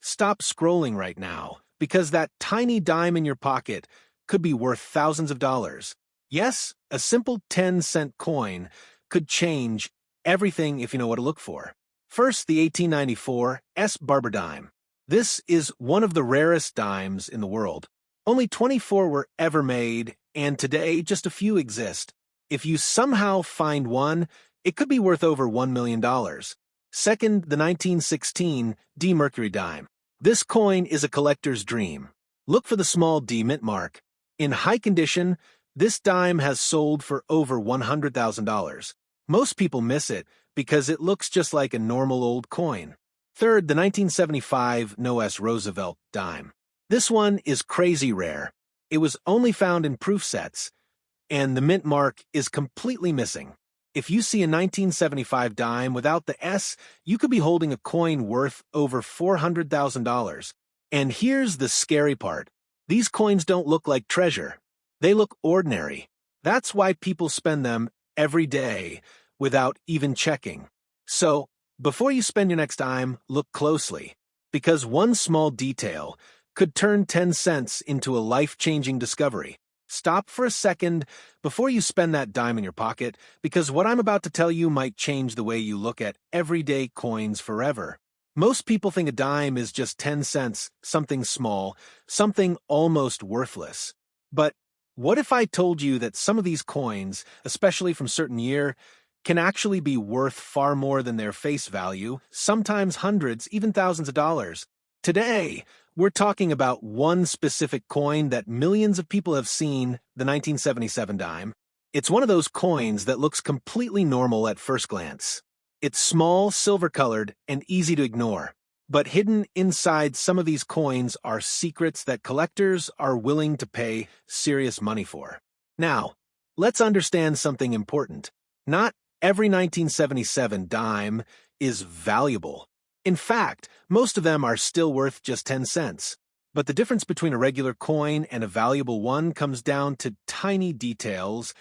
stop scrolling right now, because that tiny dime in your pocket could be worth thousands of dollars. Yes, a simple 10-cent coin could change everything if you know what to look for. First, the 1894 S. Barber dime. This is one of the rarest dimes in the world. Only 24 were ever made, and today just a few exist. If you somehow find one, it could be worth over $1 million. Second, the 1916 D. Mercury dime. This coin is a collector's dream. Look for the small D mint mark. In high condition, this dime has sold for over $100,000. Most people miss it because it looks just like a normal old coin. Third, the 1975 No. S. Roosevelt dime. This one is crazy rare. It was only found in proof sets, and the mint mark is completely missing. If you see a 1975 dime without the S, you could be holding a coin worth over $400,000. And here's the scary part. These coins don't look like treasure. They look ordinary. That's why people spend them every day without even checking. So, before you spend your next dime, look closely, because one small detail could turn 10 cents into a life-changing discovery. Stop for a second before you spend that dime in your pocket, because what I'm about to tell you might change the way you look at everyday coins forever. Most people think a dime is just 10 cents, something small, something almost worthless. But what if I told you that some of these coins, especially from certain year, can actually be worth far more than their face value, sometimes hundreds, even thousands of dollars? Today, we're talking about one specific coin that millions of people have seen, the 1977 dime. It's one of those coins that looks completely normal at first glance. It's small, silver-colored, and easy to ignore. But hidden inside some of these coins are secrets that collectors are willing to pay serious money for. Now, let's understand something important. Not every 1977 dime is valuable. In fact, most of them are still worth just 10 cents. But the difference between a regular coin and a valuable one comes down to tiny details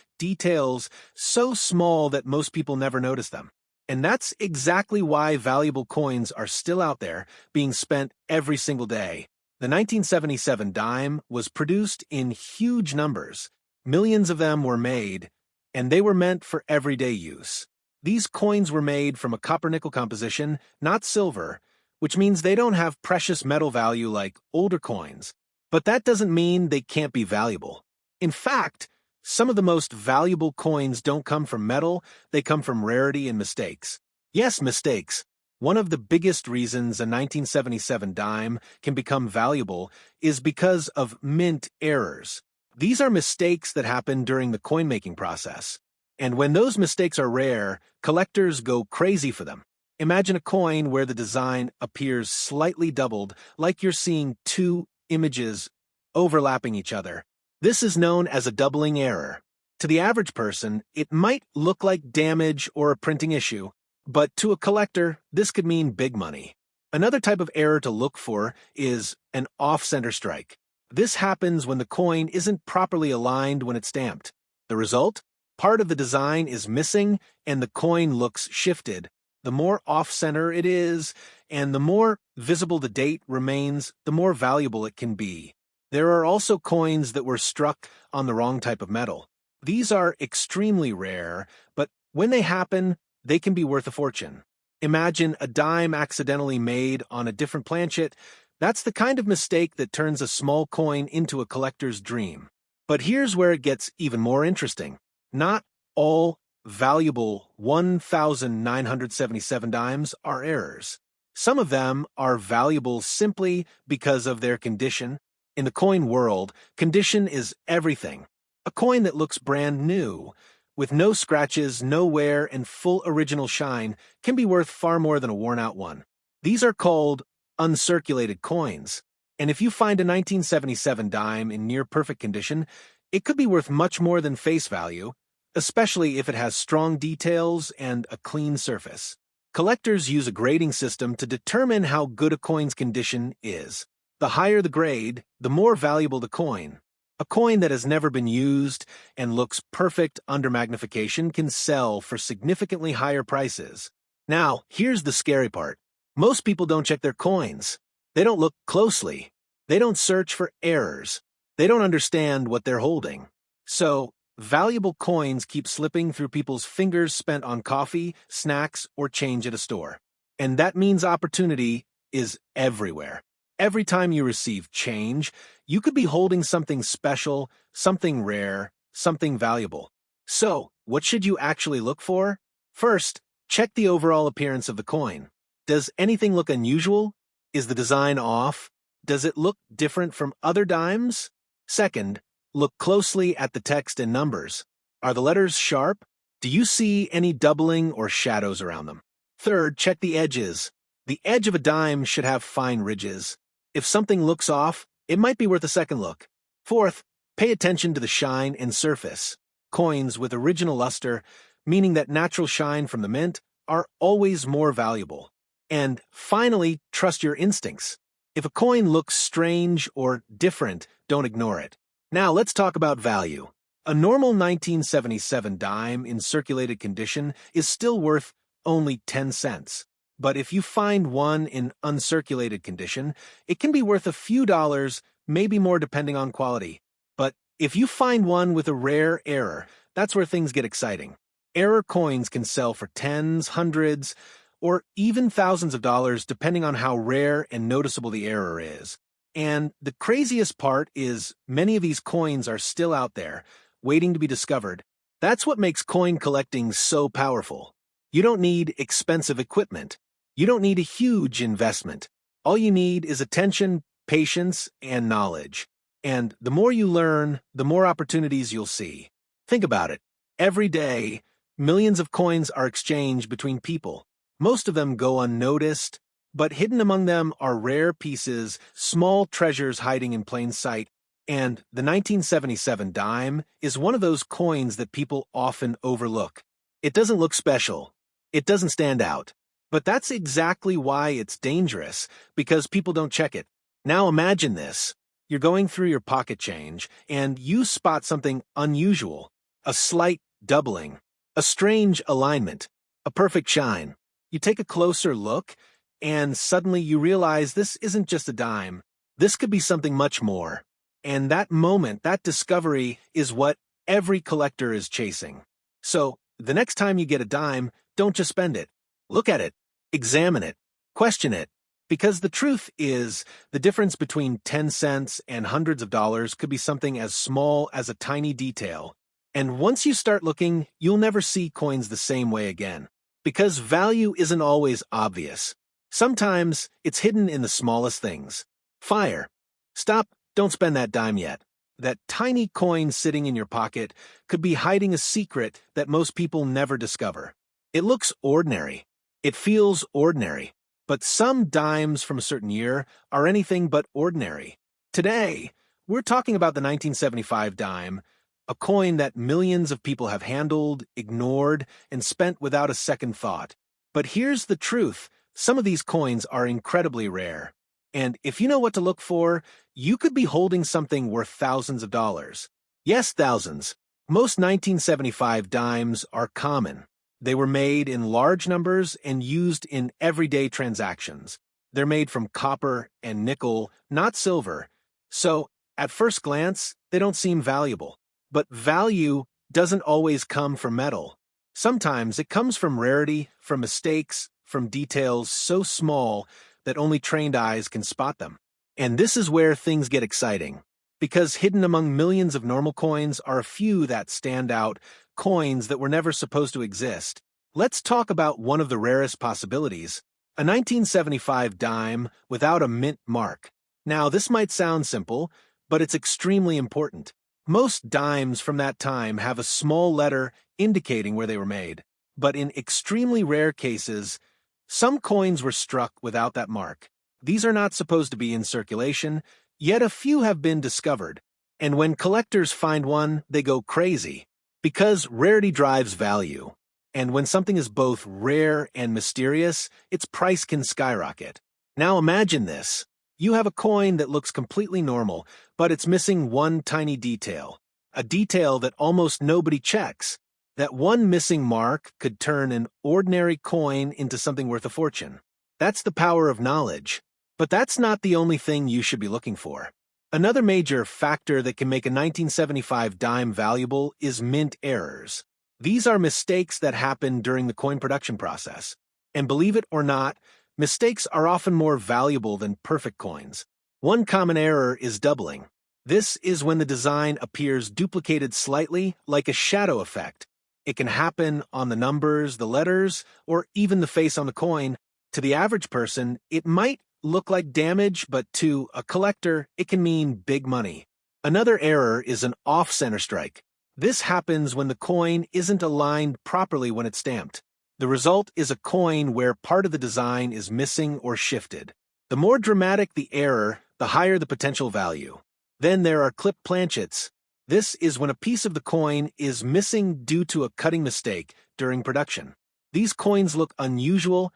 so small that most people never notice them. And that's exactly why valuable coins are still out there, being spent every single day. The 1977 dime was produced in huge numbers. Millions of them were made, and they were meant for everyday use. These coins were made from a copper-nickel composition, not silver, which means they don't have precious metal value like older coins. But that doesn't mean they can't be valuable. In fact, some of the most valuable coins don't come from metal, they come from rarity and mistakes. Yes, mistakes. One of the biggest reasons a 1977 dime can become valuable is because of mint errors. These are mistakes that happen during the coin-making process. And when those mistakes are rare, collectors go crazy for them. Imagine a coin where the design appears slightly doubled, like you're seeing two images overlapping each other. This is known as a doubling error. To the average person, it might look like damage or a printing issue, but to a collector, this could mean big money. Another type of error to look for is an off-center strike. This happens when the coin isn't properly aligned when it's stamped. The result? Part of the design is missing and the coin looks shifted. The more off-center it is, and the more visible the date remains, the more valuable it can be. There are also coins that were struck on the wrong type of metal. These are extremely rare, but when they happen, they can be worth a fortune. Imagine a dime accidentally made on a different planchet. That's the kind of mistake that turns a small coin into a collector's dream. But here's where it gets even more interesting. Not all valuable 1,977 dimes are errors. Some of them are valuable simply because of their condition. In the coin world, condition is everything. A coin that looks brand new, with no scratches, no wear, and full original shine, can be worth far more than a worn-out one. These are called uncirculated coins. And if you find a 1977 dime in near-perfect condition, it could be worth much more than face value, especially if it has strong details and a clean surface. Collectors use a grading system to determine how good a coin's condition is. The higher the grade, the more valuable the coin. A coin that has never been used and looks perfect under magnification can sell for significantly higher prices. Now, here's the scary part. Most people don't check their coins. They don't look closely. They don't search for errors. They don't understand what they're holding. So, valuable coins keep slipping through people's fingers spent on coffee, snacks, or change at a store. And that means opportunity is everywhere. Every time you receive change, you could be holding something special, something rare, something valuable. So, what should you actually look for? First, check the overall appearance of the coin. Does anything look unusual? Is the design off? Does it look different from other dimes? Second, look closely at the text and numbers. Are the letters sharp? Do you see any doubling or shadows around them? Third, check the edges. The edge of a dime should have fine ridges. If something looks off, it might be worth a second look. Fourth, pay attention to the shine and surface. Coins with original luster, meaning that natural shine from the mint, are always more valuable. And finally, trust your instincts. If a coin looks strange or different, don't ignore it. Now let's talk about value. A normal 1977 dime in circulated condition is still worth only 10 cents. But if you find one in uncirculated condition, it can be worth a few dollars, maybe more depending on quality. But if you find one with a rare error, that's where things get exciting. Error coins can sell for tens, hundreds, or even thousands of dollars depending on how rare and noticeable the error is. And the craziest part is many of these coins are still out there, waiting to be discovered. That's what makes coin collecting so powerful. You don't need expensive equipment. You don't need a huge investment. All you need is attention, patience, and knowledge. And the more you learn, the more opportunities you'll see. Think about it. Every day, millions of coins are exchanged between people. Most of them go unnoticed, but hidden among them are rare pieces, small treasures hiding in plain sight. And the 1977 dime is one of those coins that people often overlook. It doesn't look special. It doesn't stand out. But that's exactly why it's dangerous, because people don't check it. Now imagine this. You're going through your pocket change, and you spot something unusual. A slight doubling. A strange alignment. A perfect shine. You take a closer look, and suddenly you realize this isn't just a dime. This could be something much more. And that moment, that discovery, is what every collector is chasing. So, the next time you get a dime, don't just spend it. Look at it. Examine it. Question it. Because the truth is, the difference between 10 cents and hundreds of dollars could be something as small as a tiny detail. And once you start looking, you'll never see coins the same way again. Because value isn't always obvious. Sometimes it's hidden in the smallest things. Fire. Stop, don't spend that dime yet. That tiny coin sitting in your pocket could be hiding a secret that most people never discover. It looks ordinary. It feels ordinary. But some dimes from a certain year are anything but ordinary. Today, we're talking about the 1975 dime, a coin that millions of people have handled, ignored, and spent without a second thought. But here's the truth. Some of these coins are incredibly rare. And if you know what to look for, you could be holding something worth thousands of dollars. Yes, thousands. Most 1975 dimes are common. They were made in large numbers and used in everyday transactions. They're made from copper and nickel, not silver. So, at first glance, they don't seem valuable. But value doesn't always come from metal. Sometimes it comes from rarity, from mistakes, from details so small that only trained eyes can spot them. And this is where things get exciting. Because hidden among millions of normal coins are a few that stand out, coins that were never supposed to exist. Let's talk about one of the rarest possibilities, a 1975 dime without a mint mark. Now, this might sound simple, but it's extremely important. Most dimes from that time have a small letter indicating where they were made. But in extremely rare cases, some coins were struck without that mark. These are not supposed to be in circulation, yet a few have been discovered. And when collectors find one, they go crazy. Because rarity drives value. And when something is both rare and mysterious, its price can skyrocket. Now imagine this. You have a coin that looks completely normal, but it's missing one tiny detail. A detail that almost nobody checks. That one missing mark could turn an ordinary coin into something worth a fortune. That's the power of knowledge. But that's not the only thing you should be looking for. Another major factor that can make a 1975 dime valuable is mint errors. These are mistakes that happen during the coin production process. And believe it or not, mistakes are often more valuable than perfect coins. One common error is doubling. This is when the design appears duplicated slightly, like a shadow effect. It can happen on the numbers, the letters, or even the face on the coin. To the average person, it might look like damage, but to a collector, it can mean big money. Another error is an off-center strike. This happens when the coin isn't aligned properly when it's stamped. The result is a coin where part of the design is missing or shifted. The more dramatic the error, the higher the potential value. Then there are clip planchets. This is when a piece of the coin is missing due to a cutting mistake during production. These coins look unusual,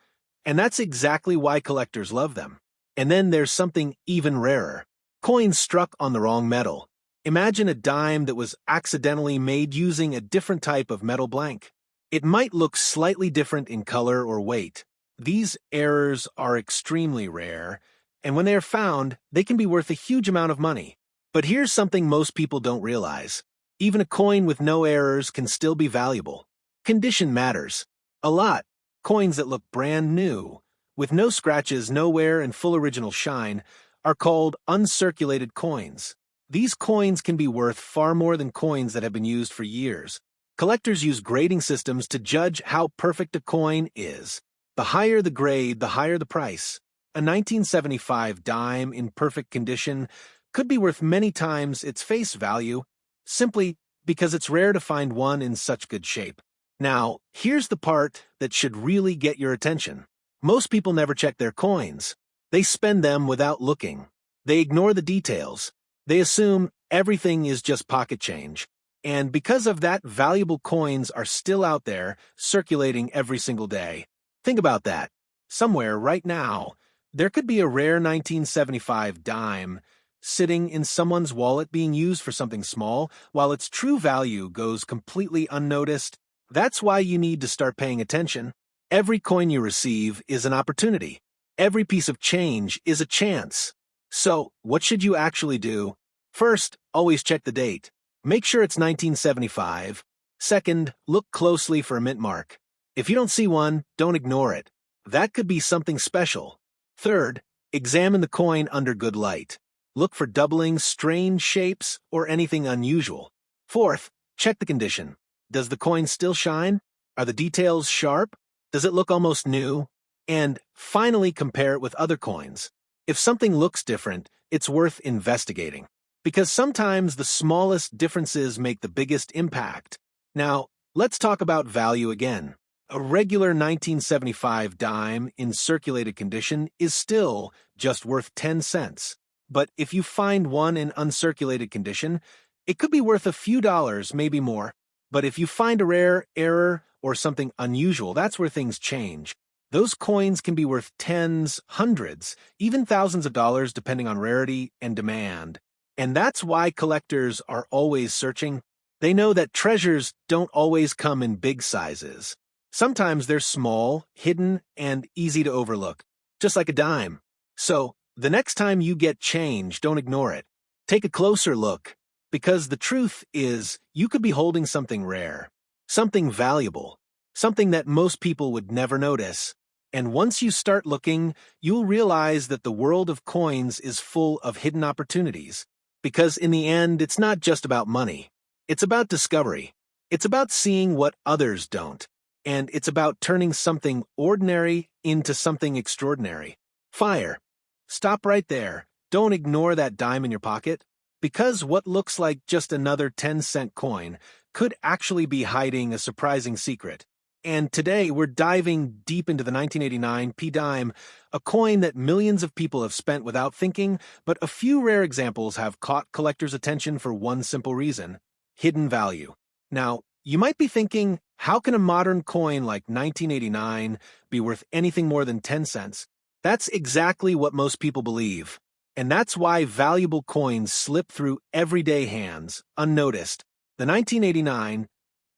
and that's exactly why collectors love them. And then there's something even rarer. Coins struck on the wrong metal. Imagine a dime that was accidentally made using a different type of metal blank. It might look slightly different in color or weight. These errors are extremely rare, and when they are found, they can be worth a huge amount of money. But here's something most people don't realize. Even a coin with no errors can still be valuable. Condition matters. A lot. Coins that look brand new, with no scratches, no wear, and full original shine, are called uncirculated coins. These coins can be worth far more than coins that have been used for years. Collectors use grading systems to judge how perfect a coin is. The higher the grade, the higher the price. A 1975 dime in perfect condition could be worth many times its face value, simply because it's rare to find one in such good shape. Now, here's the part that should really get your attention. Most people never check their coins. They spend them without looking. They ignore the details. They assume everything is just pocket change. And because of that, valuable coins are still out there, circulating every single day. Think about that. Somewhere right now, there could be a rare 1975 dime sitting in someone's wallet being used for something small, while its true value goes completely unnoticed. That's why you need to start paying attention. Every coin you receive is an opportunity. Every piece of change is a chance. So, what should you actually do? First, always check the date. Make sure it's 1975. Second, look closely for a mint mark. If you don't see one, don't ignore it. That could be something special. Third, examine the coin under good light. Look for doubling, strange shapes, or anything unusual. Fourth, check the condition. Does the coin still shine? Are the details sharp? Does it look almost new? And finally, compare it with other coins. If something looks different, it's worth investigating. Because sometimes the smallest differences make the biggest impact. Now, let's talk about value again. A regular 1975 dime in circulated condition is still just worth 10 cents. But if you find one in uncirculated condition, it could be worth a few dollars, maybe more. But if you find a rare error or something unusual, that's where things change. Those coins can be worth tens, hundreds, even thousands of dollars depending on rarity and demand. And that's why collectors are always searching. They know that treasures don't always come in big sizes. Sometimes they're small, hidden, and easy to overlook, just like a dime. So, the next time you get change, don't ignore it. Take a closer look, because the truth is, you could be holding something rare, something valuable, something that most people would never notice. And once you start looking, you'll realize that the world of coins is full of hidden opportunities. Because in the end, it's not just about money. It's about discovery. It's about seeing what others don't. And it's about turning something ordinary into something extraordinary. Fire. Stop right there. Don't ignore that dime in your pocket. Because what looks like just another 10-cent coin could actually be hiding a surprising secret. And today we're diving deep into the 1989 P-Dime, a coin that millions of people have spent without thinking, but a few rare examples have caught collectors' attention for one simple reason: hidden value. Now, you might be thinking, how can a modern coin like 1989 be worth anything more than 10 cents? That's exactly what most people believe. And that's why valuable coins slip through everyday hands, unnoticed. The 1989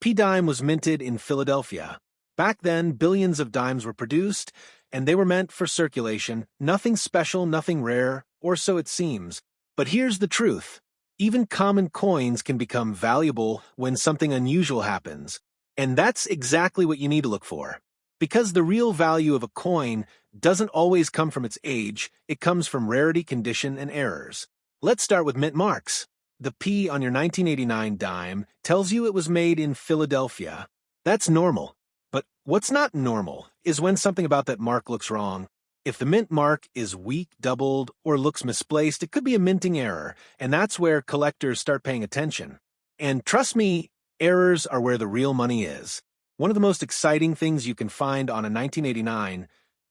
P-Dime was minted in Philadelphia. Back then, billions of dimes were produced, and they were meant for circulation, nothing special, nothing rare, or so it seems. But here's the truth. Even common coins can become valuable when something unusual happens. And that's exactly what you need to look for. Because the real value of a coin doesn't always come from its age, it comes from rarity, condition, and errors. Let's start with mint marks. The P on your 1989 dime tells you it was made in Philadelphia. That's normal. But what's not normal is when something about that mark looks wrong. If the mint mark is weak, doubled, or looks misplaced, it could be a minting error, and that's where collectors start paying attention. And trust me, errors are where the real money is. One of the most exciting things you can find on a 1989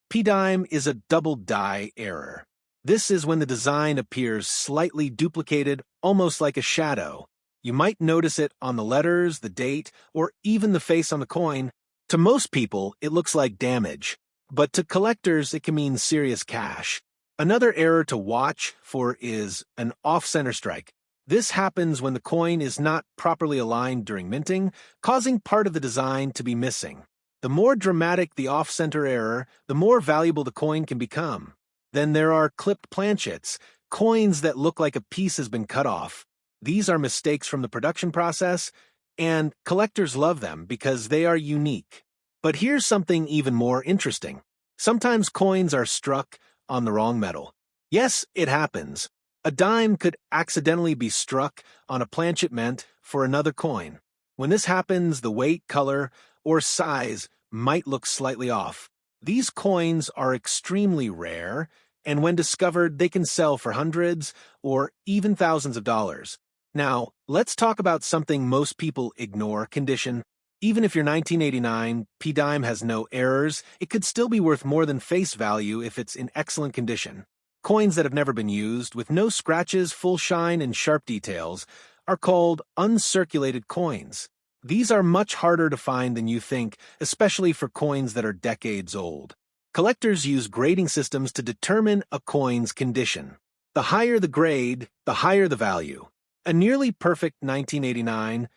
P-dime is a double die error. This is when the design appears slightly duplicated, almost like a shadow. You might notice it on the letters, the date, or even the face on the coin. To most people, it looks like damage, but to collectors, it can mean serious cash. Another error to watch for is an off-center strike. This happens when the coin is not properly aligned during minting, causing part of the design to be missing. The more dramatic the off-center error, the more valuable the coin can become. Then there are clipped planchets, coins that look like a piece has been cut off. These are mistakes from the production process, and collectors love them because they are unique. But here's something even more interesting. Sometimes coins are struck on the wrong metal. Yes, it happens. A dime could accidentally be struck on a planchet meant for another coin. When this happens, the weight, color, or size might look slightly off. These coins are extremely rare, and when discovered, they can sell for hundreds or even thousands of dollars. Now, let's talk about something most people ignore: condition. Even if your 1989 P-dime has no errors, it could still be worth more than face value if it's in excellent condition. Coins that have never been used, with no scratches, full shine, and sharp details, are called uncirculated coins. These are much harder to find than you think, especially for coins that are decades old. Collectors use grading systems to determine a coin's condition. The higher the grade, the higher the value. A nearly perfect 1989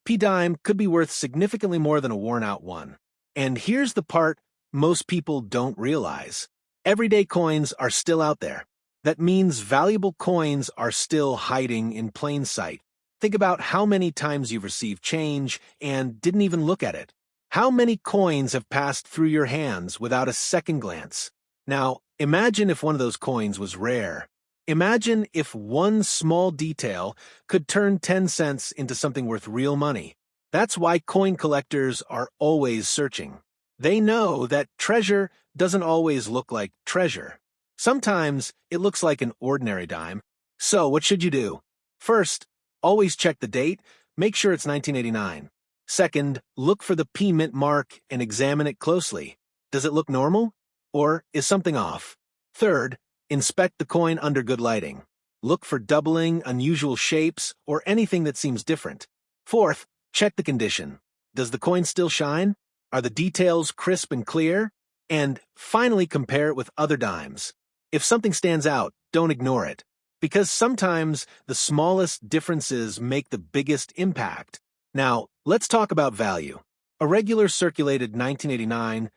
P-dime could be worth significantly more than a worn-out one. And here's the part most people don't realize. Everyday coins are still out there. That means valuable coins are still hiding in plain sight. Think about how many times you've received change and didn't even look at it. How many coins have passed through your hands without a second glance? Now, imagine if one of those coins was rare. Imagine if one small detail could turn 10 cents into something worth real money. That's why coin collectors are always searching. They know that treasure doesn't always look like treasure. Sometimes it looks like an ordinary dime. So what should you do? First, always check the date. Make sure it's 1989. Second, look for the P mint mark and examine it closely. Does it look normal? Or is something off? Third, inspect the coin under good lighting. Look for doubling, unusual shapes, or anything that seems different. Fourth, check the condition. Does the coin still shine? Are the details crisp and clear? And finally, compare it with other dimes. If something stands out, don't ignore it, because sometimes the smallest differences make the biggest impact. Now, let's talk about value. A regular circulated 1989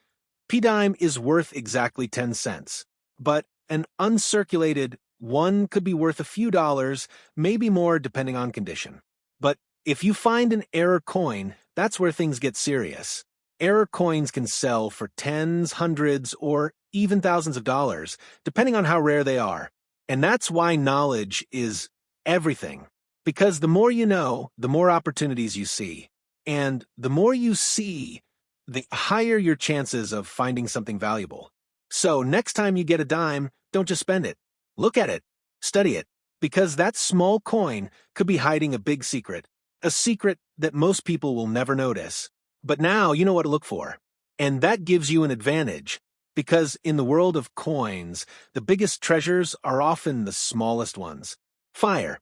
P-dime is worth exactly 10 cents, but an uncirculated one could be worth a few dollars, maybe more depending on condition. But if you find an error coin, that's where things get serious. Error coins can sell for tens, hundreds, or even thousands of dollars, depending on how rare they are. And that's why knowledge is everything. Because the more you know, the more opportunities you see. And the more you see, the higher your chances of finding something valuable. So next time you get a dime, don't just spend it. Look at it. Study it. Because that small coin could be hiding a big secret. A secret that most people will never notice. But now you know what to look for. And that gives you an advantage. Because in the world of coins, the biggest treasures are often the smallest ones. Fire.